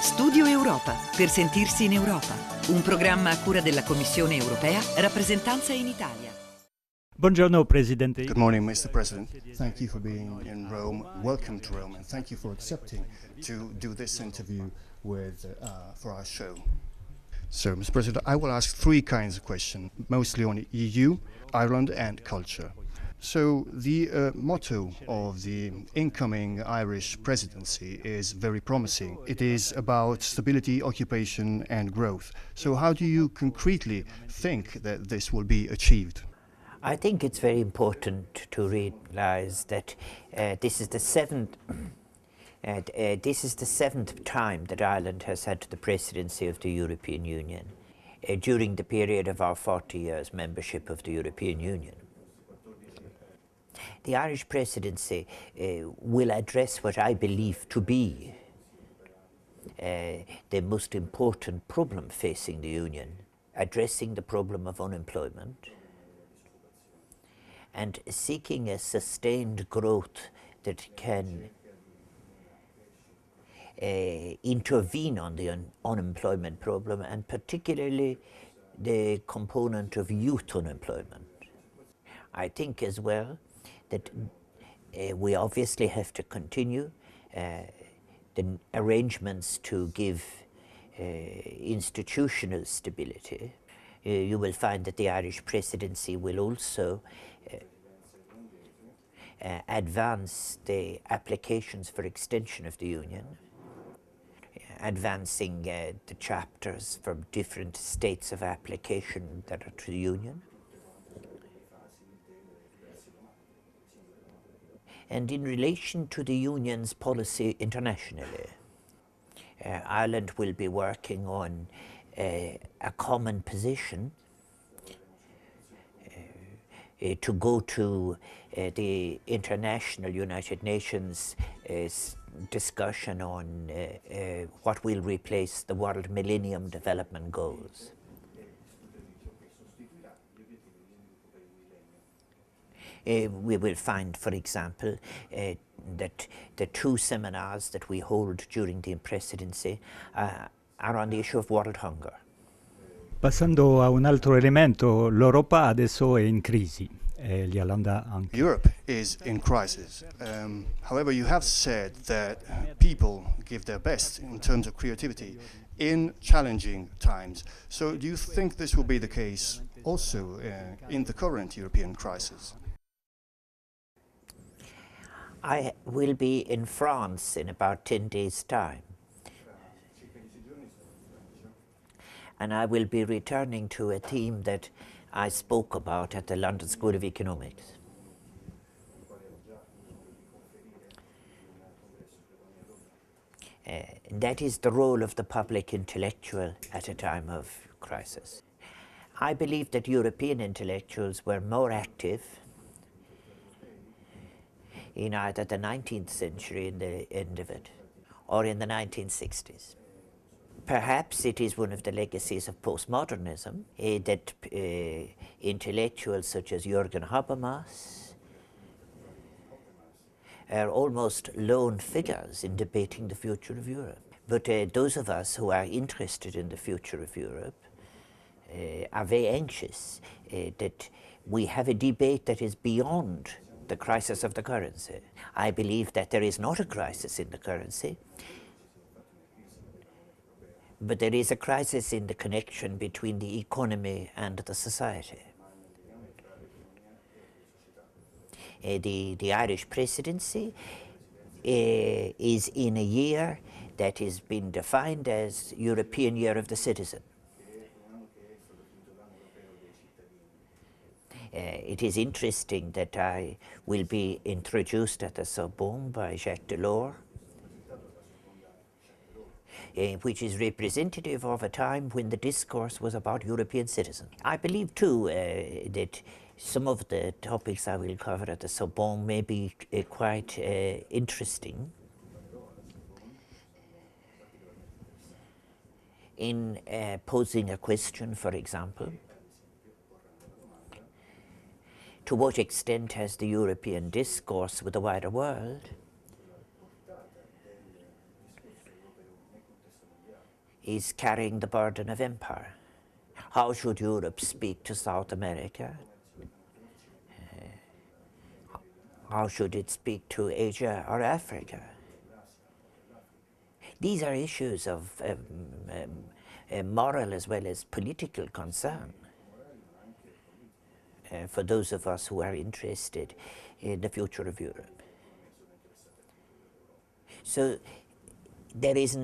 Studio Europa, per sentirsi in Europa. Un programma a cura della Commissione Europea, rappresentanza in Italia. Buongiorno, Presidente. Good morning, Mr. President. Thank you for being in Rome. Welcome to Rome, and thank you for accepting to do this interview for our show. So, Mr. President, I will ask three kinds of questions, mostly on EU, Ireland, and culture. So, the motto of the incoming Irish presidency is very promising. It is about stability, occupation, and growth. So, how do you concretely think that this will be achieved? I think it's very important to realize that this is the seventh time that Ireland has had the presidency of the European Union during the period of our 40 years membership of the European Union. The Irish presidency will address what I believe to be the most important problem facing the Union, addressing the problem of unemployment and seeking a sustained growth that can intervene on the unemployment problem, and particularly the component of youth unemployment. I think as well that we obviously have to continue the arrangements to give institutional stability. You will find that the Irish presidency will also advance the applications for extension of the Union, advancing the chapters from different states of application that are to the Union. And in relation to the Union's policy internationally, Ireland will be working on a common position to go to the International United Nations discussion on what will replace the World Millennium Development Goals. We will find, for example, that the two seminars that we hold during the presidency are on the issue of world hunger. Passando a un altro elemento, l'Europa adesso è in crisi. L'Irlanda anche. Europe is in crisis. However, you have said that people give their best in terms of creativity in challenging times. So do you think this will be the case also in the current European crisis? I will be in France in about 10 days' time. And I will be returning to a theme that I spoke about at the London School of Economics. That is the role of the public intellectual at a time of crisis. I believe that European intellectuals were more active in either the 19th century and the end of it, or in the 1960s. Perhaps it is one of the legacies of postmodernism that intellectuals such as Jürgen Habermas are almost lone figures in debating the future of Europe. But those of us who are interested in the future of Europe are very anxious that we have a debate that is beyond the crisis of the currency. I believe that there is not a crisis in the currency, but there is a crisis in the connection between the economy and the society. The Irish presidency is in a year that has been defined as European Year of the Citizen. It is interesting that I will be introduced at the Sorbonne by Jacques Delors, which is representative of a time when the discourse was about European citizens. I believe too that some of the topics I will cover at the Sorbonne may be quite interesting. In posing a question, for example, to what extent has the European discourse with the wider world is carrying the burden of empire. How should Europe speak to South America? How should it speak to Asia or Africa? These are issues of moral as well as political concern for those of us who are interested in the future of Europe. So there is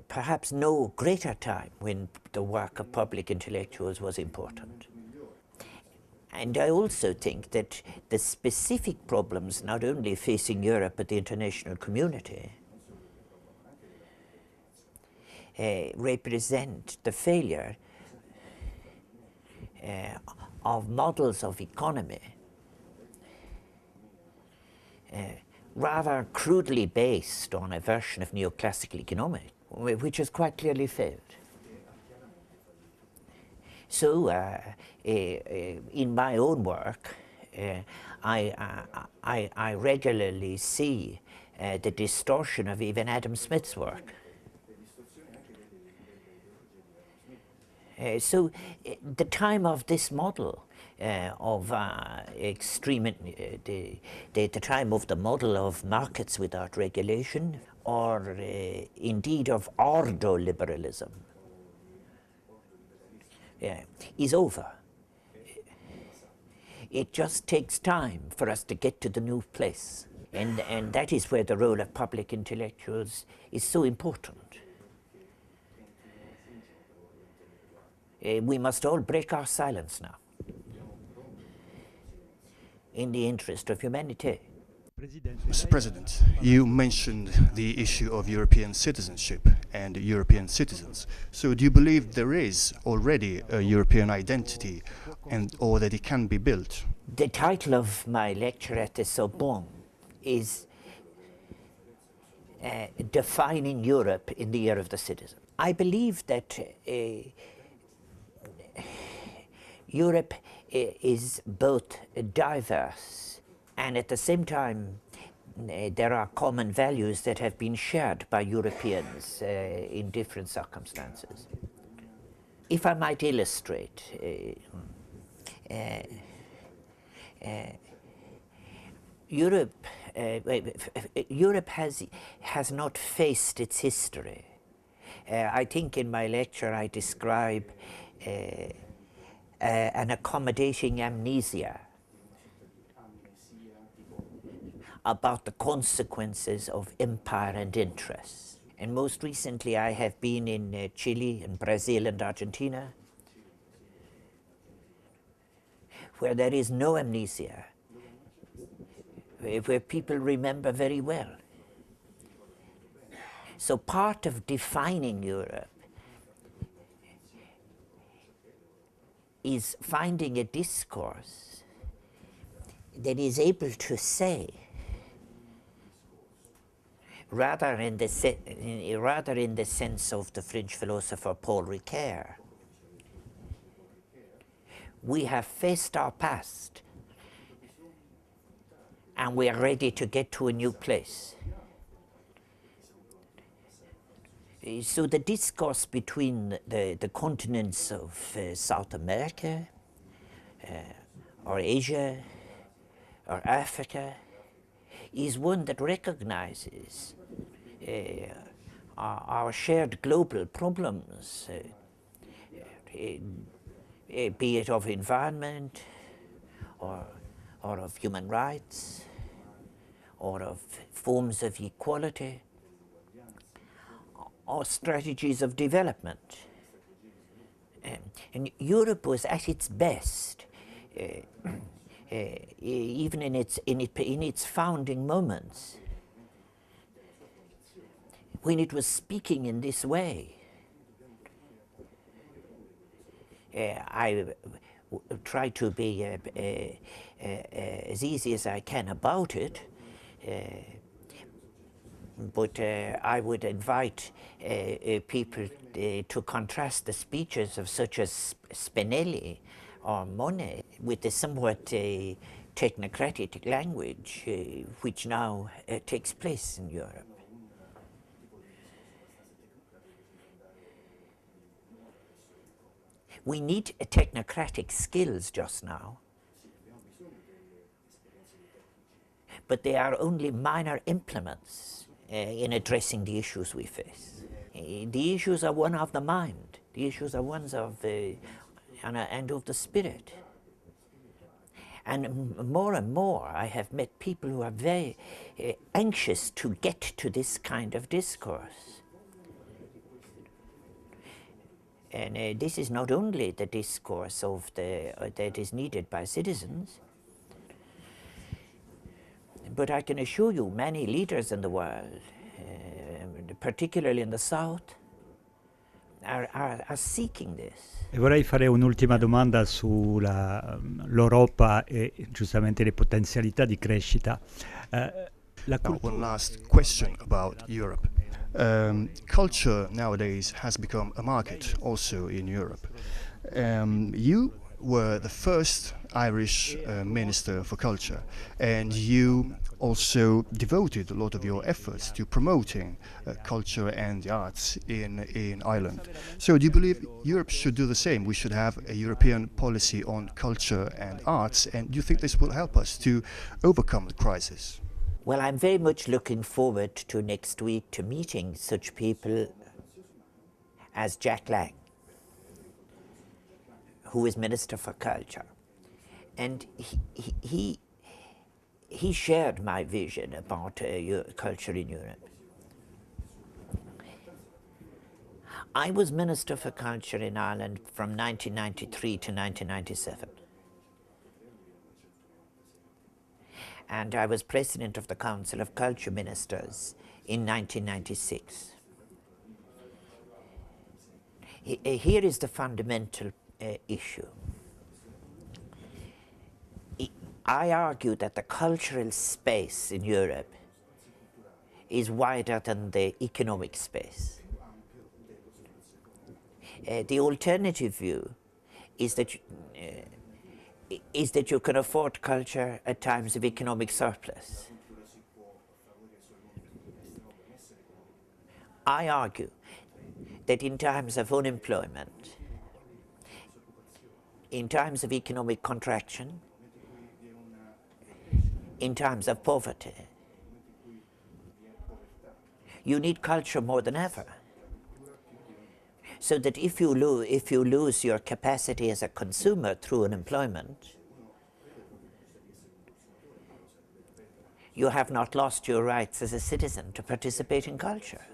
perhaps no greater time when the work of public intellectuals was important. And I also think that the specific problems not only facing Europe but the international community represent the failure of models of economy rather crudely based on a version of neoclassical economics, which has quite clearly failed. So, in my own work, I regularly see the distortion of even Adam Smith's work. So the time of this model of extreme, the time of the model of markets without regulation, or indeed of ordoliberalism, is over. It just takes time for us to get to the new place. And that is where the role of public intellectuals is so important. We must all break our silence now, in the interest of humanity. Mr. President, you mentioned the issue of European citizenship and European citizens. So do you believe there is already a European identity or that it can be built? The title of my lecture at the Sorbonne is Defining Europe in the Year of the Citizen. I believe that Europe is both diverse and at the same time there are common values that have been shared by Europeans in different circumstances. If I might illustrate, Europe has not faced its history. I think in my lecture I describe an accommodating amnesia about the consequences of empire and interests. And most recently I have been in Chile and Brazil and Argentina, where there is no amnesia, where people remember very well. So part of defining Europe is finding a discourse that is able to say, rather in the sense of the French philosopher Paul Ricoeur, we have faced our past and we are ready to get to a new place. So the discourse between the continents of South America, or Asia, or Africa, is one that recognizes our shared global problems, be it of environment, or of human rights, or of forms of equality, or strategies of development. And Europe was at its best, even in its founding moments, when it was speaking in this way. I try to be as easy as I can about it, but I would invite people to contrast the speeches of such as Spinelli or Monet with the somewhat technocratic language which now takes place in Europe. We need technocratic skills just now, but they are only minor implements in addressing the issues we face. The issues are one of the mind. The issues are ones of and of the spirit. And more, I have met people who are very anxious to get to this kind of discourse. And this is not only the discourse of that is needed by citizens, but I can assure you many leaders in the world, particularly in the South, are seeking this. E vorrei fare un'ultima domanda sull'Europa e giustamente le potenzialità di crescita. One last question about Europe. Culture nowadays has become a market also in Europe. You were the first Irish Minister for Culture, and you also devoted a lot of your efforts to promoting culture and the arts in Ireland. So do you believe Europe should do the same? We should have a European policy on culture and arts, and do you think this will help us to overcome the crisis? Well, I'm very much looking forward to next week to meeting such people as Jack Lang, who is Minister for Culture. And he shared my vision about culture in Europe. I was Minister for Culture in Ireland from 1993 to 1997. And I was President of the Council of Culture Ministers in 1996. Here is the fundamental issue. I argue that the cultural space in Europe is wider than the economic space. The alternative view is that you can afford culture at times of economic surplus. I argue that in times of unemployment, in times of economic contraction, in times of poverty, you need culture more than ever. So that if you lose your capacity as a consumer through unemployment, you have not lost your rights as a citizen to participate in culture.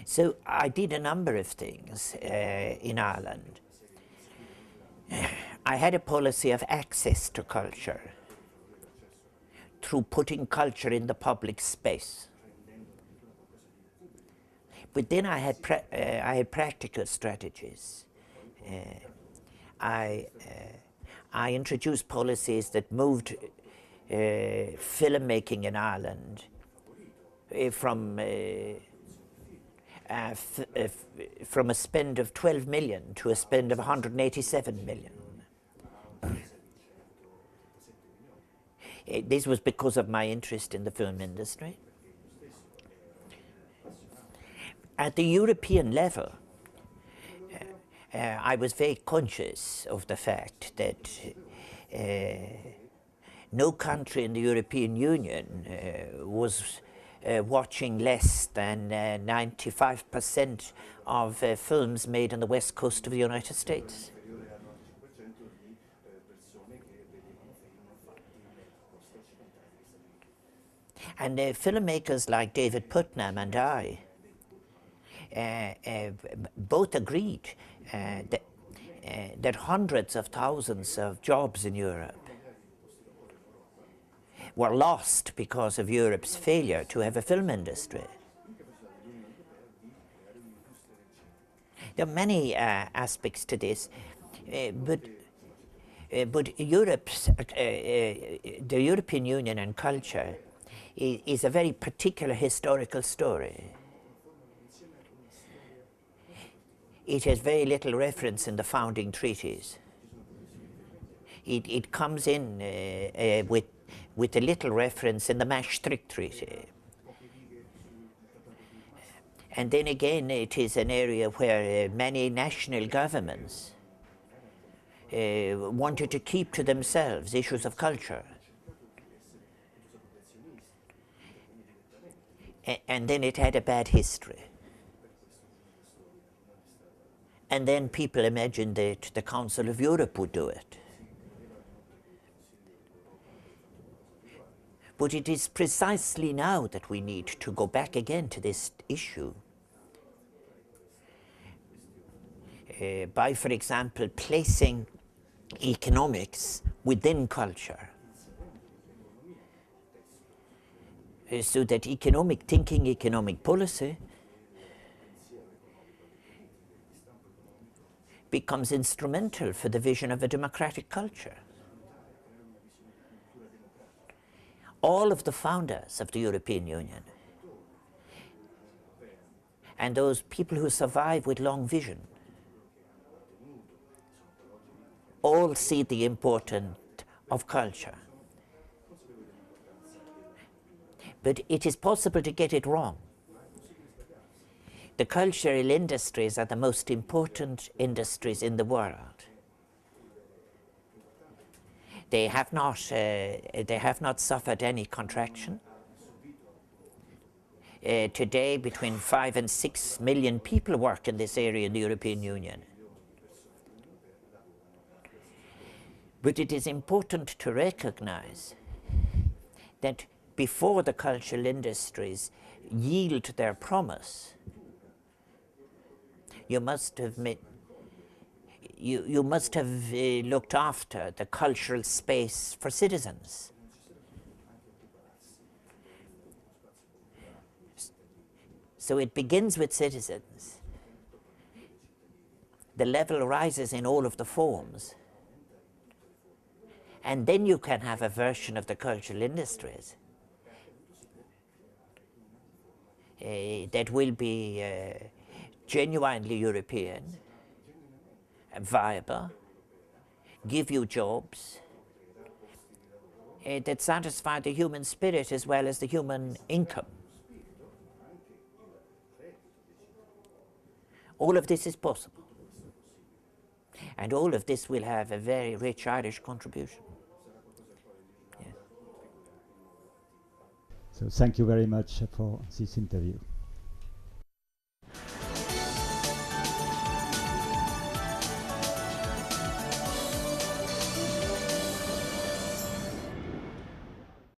So I did a number of things in Ireland. I had a policy of access to culture through putting culture in the public space. But then I had practical strategies. I introduced policies that moved filmmaking in Ireland from a spend of 12 million to a spend of 187 million. This was because of my interest in the film industry. At the European level, I was very conscious of the fact that no country in the European Union was watching less than 95% of films made on the west coast of the United States. And filmmakers like David Putnam and I both agreed that hundreds of thousands of jobs in Europe were lost because of Europe's failure to have a film industry. There are many aspects to this, but Europe's, the European Union and culture is a very particular historical story. It has very little reference in the founding treaties. It comes in with a little reference in the Maastricht Treaty. And then again, it is an area where many national governments wanted to keep to themselves issues of culture. And then it had a bad history. And then people imagined that the Council of Europe would do it. But it is precisely now that we need to go back again to this issue by, for example, placing economics within culture, so that economic thinking, economic policy becomes instrumental for the vision of a democratic culture. All of the founders of the European Union and those people who survive with long vision all see the importance of culture. But it is possible to get it wrong. The cultural industries are the most important industries in the world. They have not suffered any contraction. Today, between 5 and 6 million people work in this area in the European Union. But it is important to recognize that before the cultural industries yield their promise, you must have looked after the cultural space for citizens. So it begins with citizens. The level rises in all of the forms. And then you can have a version of the cultural industries that will be genuinely European, viable, give you jobs, that satisfy the human spirit as well as the human income. All of this is possible. And all of this will have a very rich Irish contribution. So thank you very much for this interview.